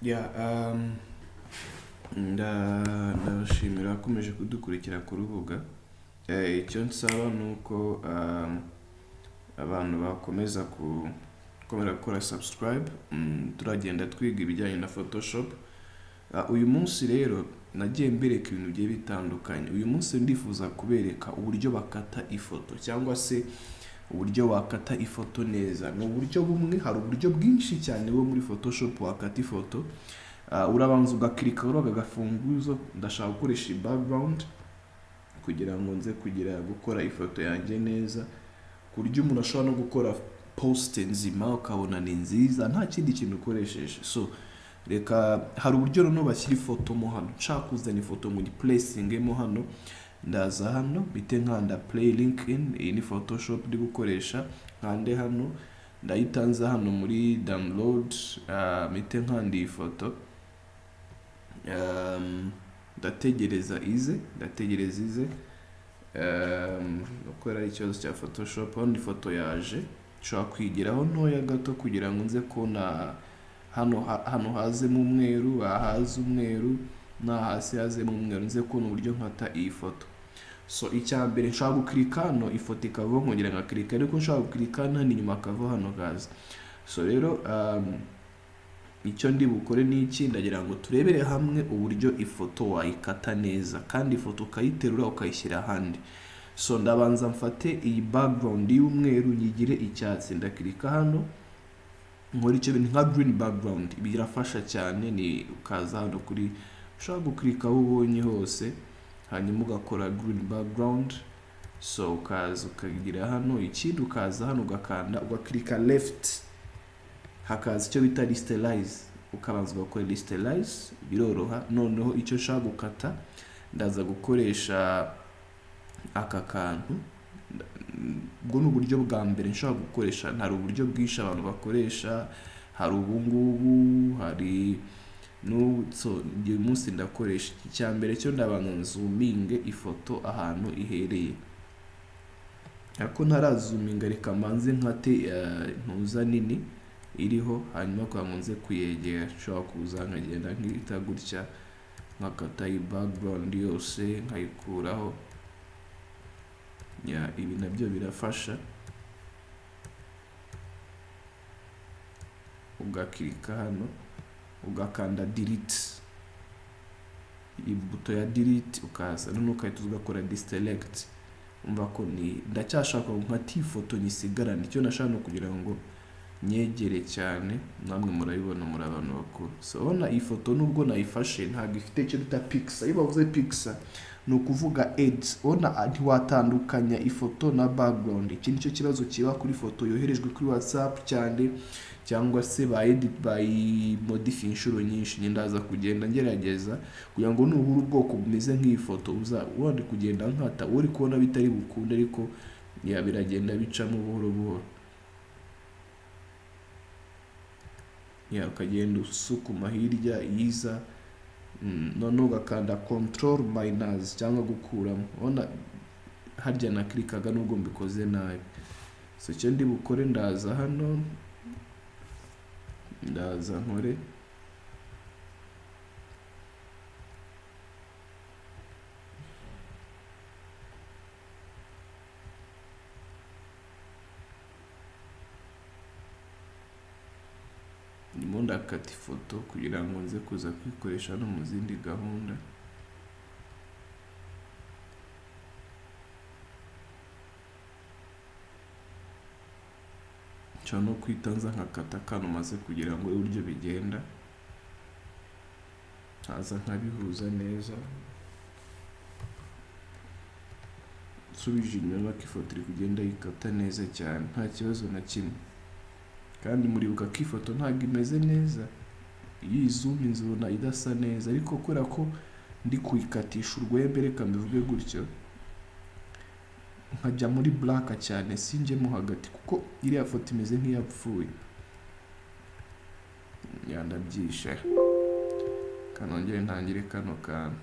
Yeah, ndabashimira akomeje kudukurikira ku rubuga. Icyo nsaba ni uko abantu bakomeza gukomeza gukora subscribe. Turagenda twiga ibijyanye na Photoshop. Uyu munsi rero nagiye mbereka ibintu bigiye bitandukanye. Uyu munsi ndifuza kubereka uburyo bakata ifoto cyangwa se uburyo wakata ifoto neza. Ni uburyo bumwe, hari uburyo bwinshi cyane bwo muri Photoshop wakata ifoto. Urabanza ugakirika kuri aka gafunguzo, ndashaka gukoresha background kugira ngo nze gukora ifoto yanjye neza, ku buryo umuntu ashobora no gukora post nzima ukabona ni nziza nta kindi kintu ukoresheje. So reka hari uburyo noneho bashyira ifoto mo hano. Nshaka kuzana ifoto muri placing mo hano, ndaza hano bite nkanda play link in. Iyi ni Photoshop ndi gukoresha, nkande hano ndayitanza hano muri download, bite nkanda iyi foto. Ndategereza ize gukora ikibazo cya Photoshop. Hano ifoto yaje, nshobora kwigiraho ntoya gato kugira ngo nze kubona hano hazemo umweru, haza umweru, na hasi hazemo umweru, nze kubona uburyo nkata iyi foto. So icya mbere nshaka gukirika hano ifoto ikavaho, nkongera ngakirika, ariko nshaka gukirika hano inyuma akavaho hano kaza. So rero icyo ndi bukore ni iki, ndagira ngo turebere hamwe uburyo ifoto wayikata neza kandi ifoto ukayiterura ukayishyira ahandi. So ndabanza mfate iyi background y'umweru nyigire icyatsi, ndakirika hano nkora icyo bintu nka green background. Birafasha cyane, ni ukaza hano kuri ushaka gukirika aho ubonye hose, hanyuma ugakora green background. So ukaza ukagira hano ikindi, ukaza hano ugakanda ugakirika left, hakaza icyo bita rasterize, ukabanza ugakora rasterize, biroroha. Noneho icyo nshaka gukata ndaza gukoresha aka kantu. Ubwo ni uburyo bwa mbere nshaka gukoresha, hari uburyo bwinshi abantu bakoresha, hari ubungubu, hari so uyu munsi ndakoresha iki. Cya mbere cyo ndabanza nzuminge ifoto ahantu ihereye, ariko ntarazuminga, reka manze nkate ntuza nini iriho, hanyuma kwa nze kuyegera. Nshobora kuza nkagenda nkita gutya, nkakata iyi background yose nkayikuraho. Ibi nabyo birafasha. Ugakirika hano ugakanda delete, ibuto ya delete, ukaza none ukahita ugakora deselect. Umva ko ni ndacyashaka nkati ifoto nyisigarane. Icyo nashaka no kugira ngo nyegere cyane, namwe murayibona muri abantu bakuru. So ona ifoto nubwo nayifashe ntabwo ifite icyo bita pixel. Iyo bavuze pixel ni ukuvuga edge. Ona ntiwatandukanya ifoto na background. Iki nicyo kibazo kiba kuri foto yoherejwe kuri WhatsApp cyane, cyangwa se modify inshuro nyinshi. Ndaza kugenda ngerageza kugira ngo nuhura ubwoko bumeze nk'iyi foto uwandi kugenda nkata, uri kubona bitari bukunde, ariko biragenda bicamo buhoro buhoro. Ukagenda usukuma hirya yiza, none ugakanda control minus cyangwa gukuramo. Ubona harya nakirikaga nubwo mbikoze nabi. So icyo ndi bukore, ndaza hano, ndaza nkore ndimo ndakata ifoto kugira ngo nze kuza kwikoresha no mu zindi gahunda. Nshobora no kwitanza nkakata kano maze kugira ngo uburyo bigenda, haza nkabihuza neza. Nsubije inyuma ko ifoto iri kugenda yikata neza cyane nta kibazo na kimwe. Kandi muribuka ko ifoto ntabwo imeze neza, iyo izumi nzibona idasa neza, ariko kubera ko ndi kuyikatisha urwembe, reka mbivuge gutyo, nkajya muri black cyane, sinjemo hagati, kuko iriya foto imeze nk'iyapfuye. Ndabyishe, kanongere ntangire kano kantu.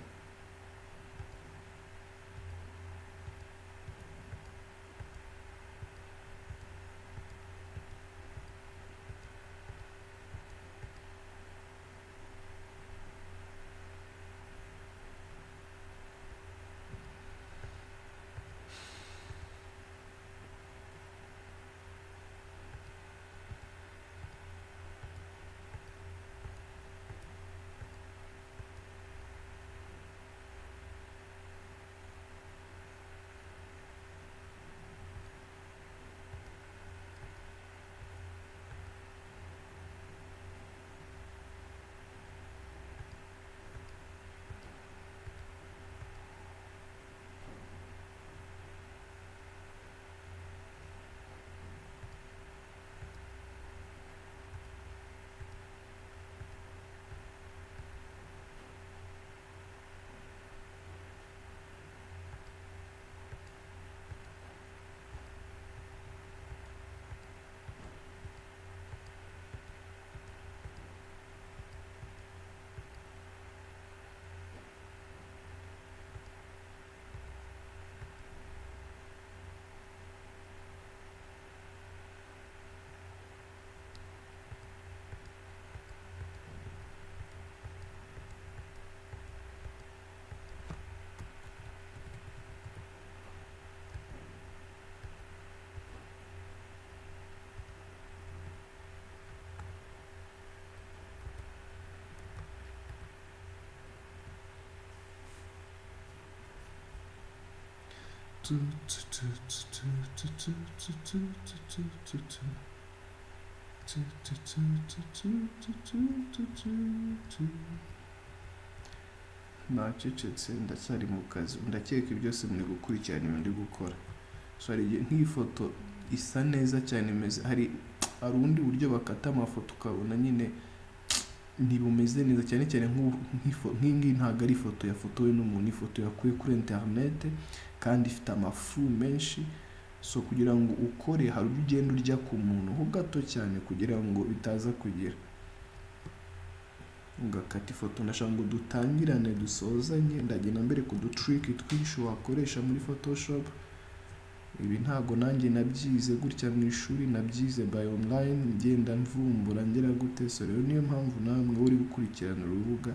nacecetse ndacyari mu kazi, ndakeka ibyo byose muri gukurikirana ibintu ndi gukora. So hari igihe nk'iyi foto isa neza cyane, imeze hari ubundi buryo bakata amafoto ukabona nyine ntibumeze neza, cyane cyane nk'iyi ngiyi ntabwo ari ifoto yafotowe n'umuntu, ifoto yakuye kuri interinete kandi ifite amafu menshi. So kugira ngo ukore hari uryo ugenda urya ku muntu ho gato cyane kugira ngo bitaza kugira ugakata ifoto. Ndashaka ngo dutangirane dusozanye, ndagenda mbere ku dutriki twinshi wakoresha muri Photoshop. Ibi ntago nanjye nabyize gutya mu ishuri, nabyize by online, ngenda mvumbura ngera gute. So rero niyo mpamvu namwe uri gukurikirana urubuga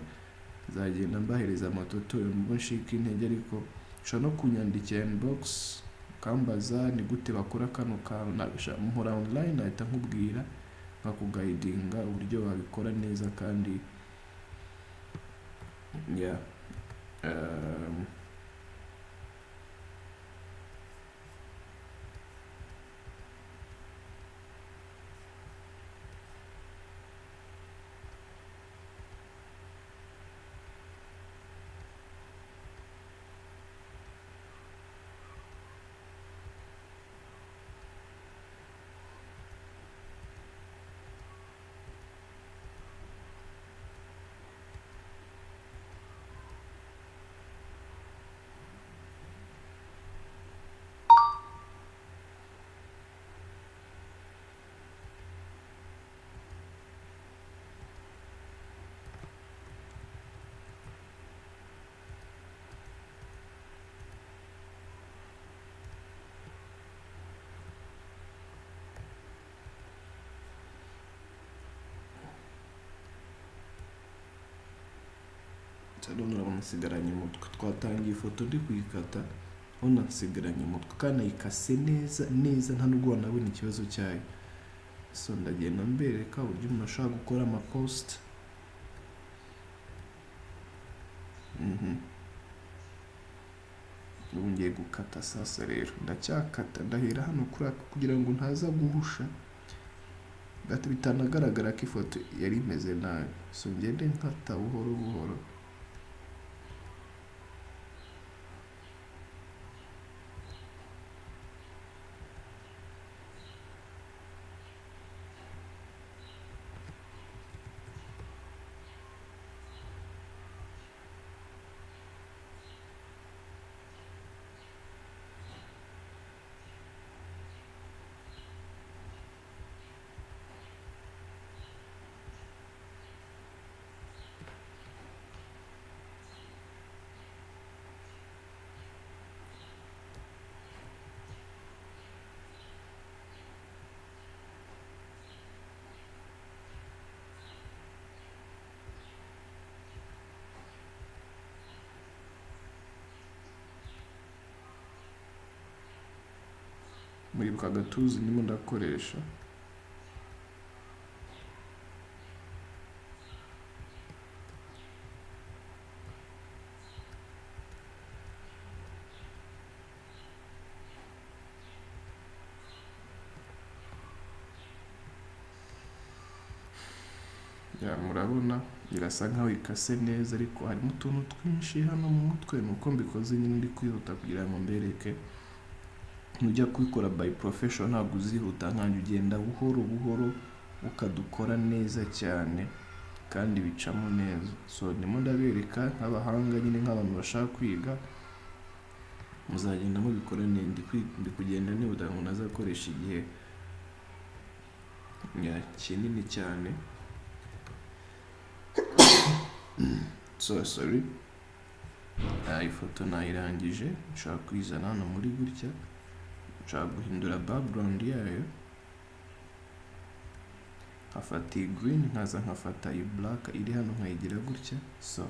nzagenda mbahereza amatutorial mubwo nshika intege, ariko ushobora no kunyandikira inbox ukambaza ni gute bakora kano kantu. Mpora online ahita nkubwira nkakugayidinga uburyo wabikora neza kandi yeah. Urabona nsigaranye umutwe, twatangiye ifoto ndi kuyikata ubona nsigaranye umutwe kandi ayikase neza neza, nta nubwo wanabona ikibazo cyayo. So ndagenda mbereka uburyo umuntu ashobora gukora amapost. Ubu ngiye gukata sasa. Rero ndacyakata, ndahera hano kugira ngo ntaza guhusha bitanagaragara ko ifoto yari imeze nabi. So ngende nkata buhoro buhoro. Muribuka agatuza ndimo ndakoresha. Murabona irasa nkaho ikase neza, ariko harimo utuntu twinshi hano mu mutwe. Nuko mbikoze nyine ndi kwihuta kugira ngo mbereke. Nujya kubikora by professional ntabwo uzihuta, nkanjye ugenda buhoro buhoro ukadukora neza cyane kandi bicamo neza. So ndimo ndabereka nk'abahanga nyine, nk'abantu bashaka kwiga, muzagenda mubikora neza. Ndi kugenda nihuta ngo nazakoresha igihe kinini cyane. So sorry. Ifoto nayirangije, nshaka kuyizana hano muri gutya, nshaka guhindura background yayo, nkafata iyi green nkaza nkafata iyi black iri hano nkayigira gutya. So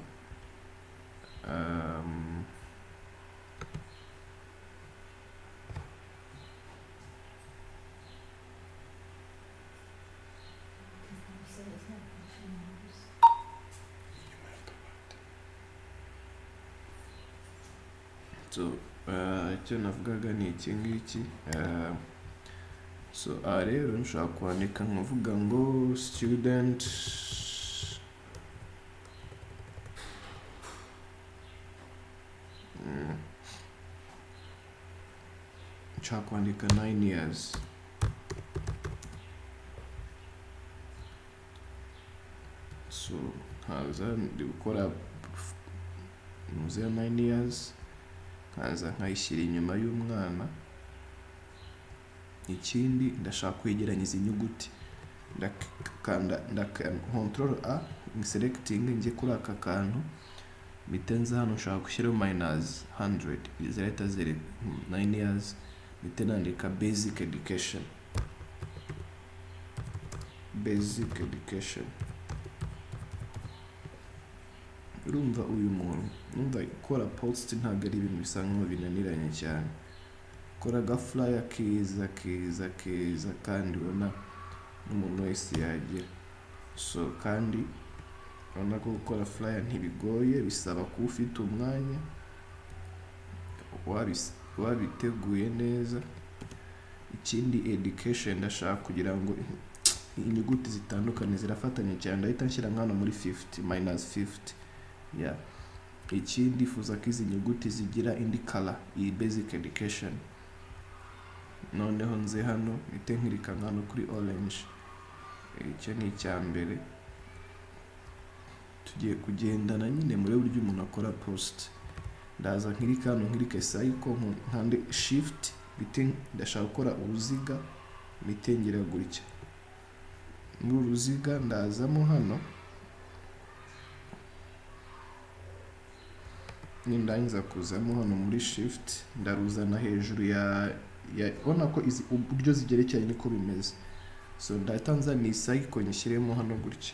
icyo navugaga ni iki ngiki. So rero nshobora kwandika nkavuga ngo student nshobora kwandika 9 years. So nkaza ndi gukora muze 9 years, nkaza nkayishyira inyuma y'umwana. Ikindi ndashaka kwegeranya inyuguti, ndakanda control A selecting njye kuri aka kantu, bitenza hano nshaka gushyiraho -100 zirahita ziri 9 years, bite nandika basic education. Urumva uyu muntu numva gukora post ntabwo ari ibintu bisa nkaho binaniranye cyane, kora agaflyer keza kandi ubona n'umuntu wese yagira. So kandi urabona ko gukora flyer ntibigoye, bisaba kuba ufite umwanya wabiteguye neza. Ikindi education ndashaka kugira ngo inyuguti zitandukanye zirafatanye cyane, ndahita nshyira nkano muri 50 -50. Yeah. Ikindi fuza ko izi nyuguti zigira indi color, iyi basic education. Noneho nze hano ite nkirika nkano kuri orange. Icyo ni icyambere. Tugiye kugendana nyine muri buryo umuntu akora post. Ndaza nkirika hano nkirike cycle nkande shift, bite ndashaka gukora uruziga, mitengera gutya. Muri uruziga ndazamo hano, nindangiza kuzamo hano muri shift ndaruzana hejuru ya ubona ko izi uburyo zigerekeranye niko bimeze. So ndatanza ni cycle nyishyiremo hano gutya,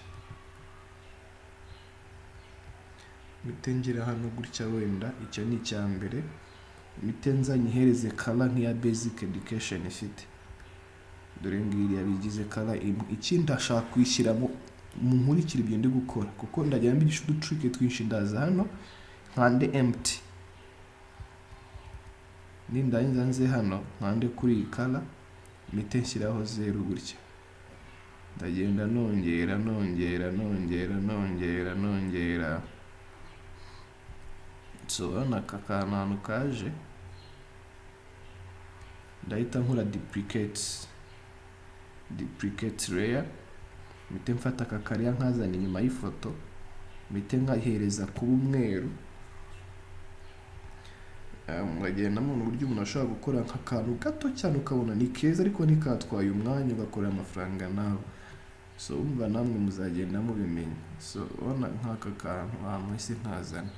mitengera hano gutya. Wenda icyo ni icyambere, mitenza nyihereze color nk'iya basic education ifite, dore ngiri yabigize color imwe. Ikindi ndashaka kwishyiramo mu nkurikira ibyo ndi gukora, kuko ndagira mbigisha udutrick twinshi. Ndaza hano nkande empty, nindangiza nze hano nkande kuri iyi color, mite nshyiraho 0 gutya. Ndagenda nongera. So hano aka kantu kaje, ndahita nkora duplicate layer, mite mfata aka kariya nkazana inyuma y'ifoto, mite nkahereza kuba umweru. Mwagenda mu buryo umuntu ashobora gukora nk'akantu gato cyane ukabona ni keza, ariko ntikatwaye umwanya ugakorera amafaranga nawe. So umva namwe muzagenda mubimenya. So ubona nk'aka kantu mwese nkazana,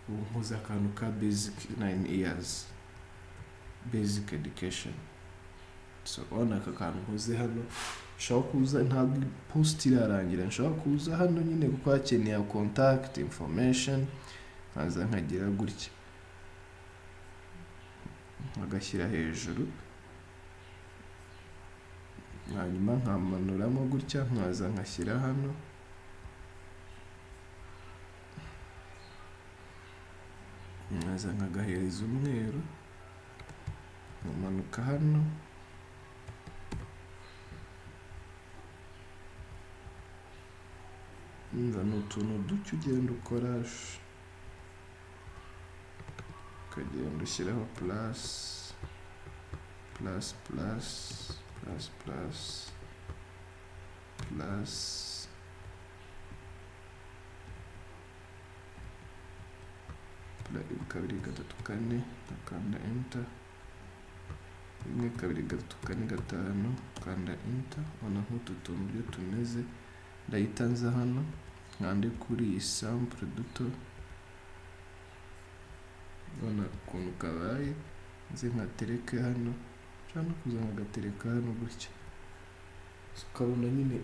ubu nkoze akantu ka basic 9 years basic education. So ubona aka kantu nkoze hano, nshaka kuza ntabwo post irarangira, nshaka kuza hano nyine kuko hakeneye contact information, nkaza nkagira gutya, agashyira hejuru, hanyuma nkamanuramo gutya, nkaza nkashyira hano, nkaza nkagahereza umweru, nkamanuka hano, umva ni utuntu duke ugenda ukora, ukagenda ushyiraho plus kabiri gatatu kane, ukanda enter, 1 2 3 4 5, ukanda enter. Ubona nk'utu tuntu byo tumeze. Ndahita nza hano nkande kuri iyi sample duto, ubona ukuntu kabaye, nze nkatereke hano, cyangwa kuza nkagatereka hano gutya. Ukabona nyine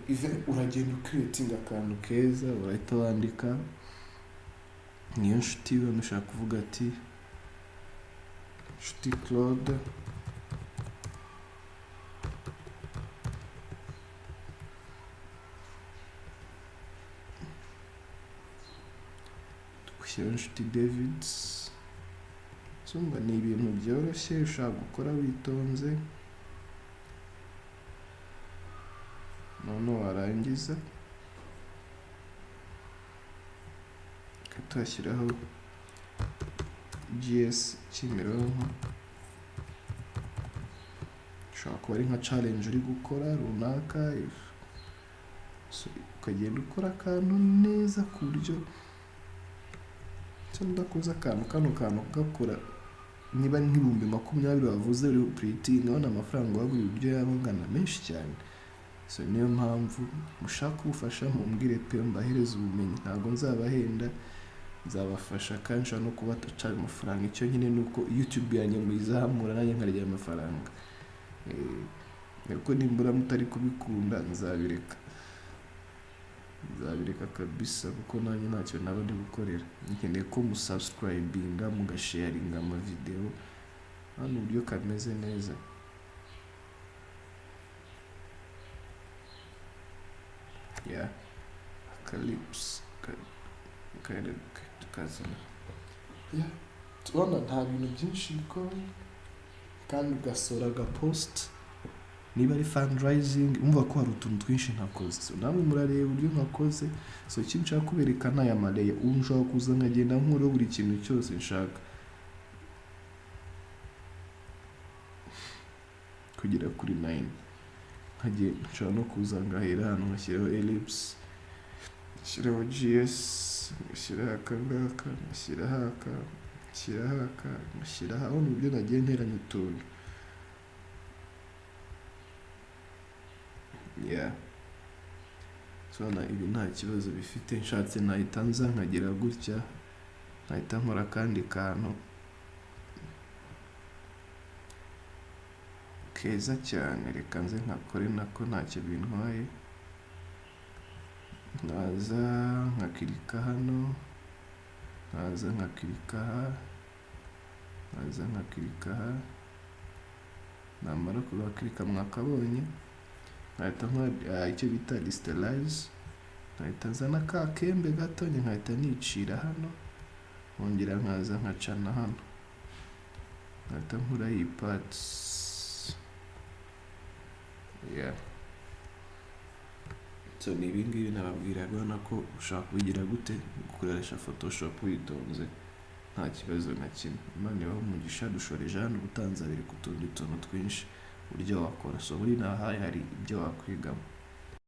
uragenda ucreating akantu keza, urahita wandika niyo nshuti we mushaka kuvuga ati nshuti Claude, dushyiraho nshuti David. So sumva ni ibintu byoroshye ushobora gukora witonze, none warangiza ukahashyiraho GS Kimironko. Ushobora kuba ari nka challenge uri gukora runaka, ukagenda ukora akantu neza ku buryo ndakoze akantu ugakora niba nk'ibihumbi 20 wavuze uri printing, abona amafaranga wagura ibyo yaba angana menshi cyane. So niyo mpamvu mushaka ubufasha mumbwire pe mbahereza ubumenyi, ntabwo nzabahenda, nzabafasha kandi nshobora no kubataca amafaranga. Icyo nyine nuko YouTube yanjye muyizamura nanjye nkarya amafaranga. Ariko nimbura mutari kubikunda nzabireka kabisa, kuko nanjye ntacyo naba ndi gukorera. Nkeneye ko musubscribinga, mugasharinga amavideo, hano uburyo kameze neza. Yeah, Calypso kazana. Yeah, tubona nta bintu byinshi bikora kandi ugasora agapost. Niba ari fundraising, umva ko hari utuntu twinshi ntakoze. So namwe murareba uburyo ntakoze. So ikintu nshaka kuberekana aya maleye, unshaka kuza nkagenda nkora buri kintu cyose nshaka kugera kuri 9. Nkagenda nshobora no kuza ngahera hano ngashyiraho ellipse, ngashyiraho GS, ngashyiraho akangaka, ngashyiraho aka, ngashyiraho aho n'uburyo nagiye nteranya utuntu. Yeah, so ibi nta kibazo bifite. Nshatse nahita nza nkagira gutya, nahita nkora kandi kantu keza cyane. Reka nze nkakore nako ntacyo bintwaye. Naza nkakirika hano, naza nkakirika aha, naza nkakirika aha, namara kubakirika mwakabonye, nkahita nkora icyo bita listalize. Nkahita nzana ka kembe gatonye nkahita nicira hano, nkongera nkaza nkacana hano, nkahita nkura iyi parts. Yeah, so ni ibingibi nababwiraga nako ushaka kubigira gute, gukoresha Photoshop witonze, nta kibazo na kimwe. Imana ibahe umugisha. Dushoreje hano, ubutanzabiri ku tundi tuntu twinshi uburyo wakora. So muri nahaye hari ibyo wakwigamo.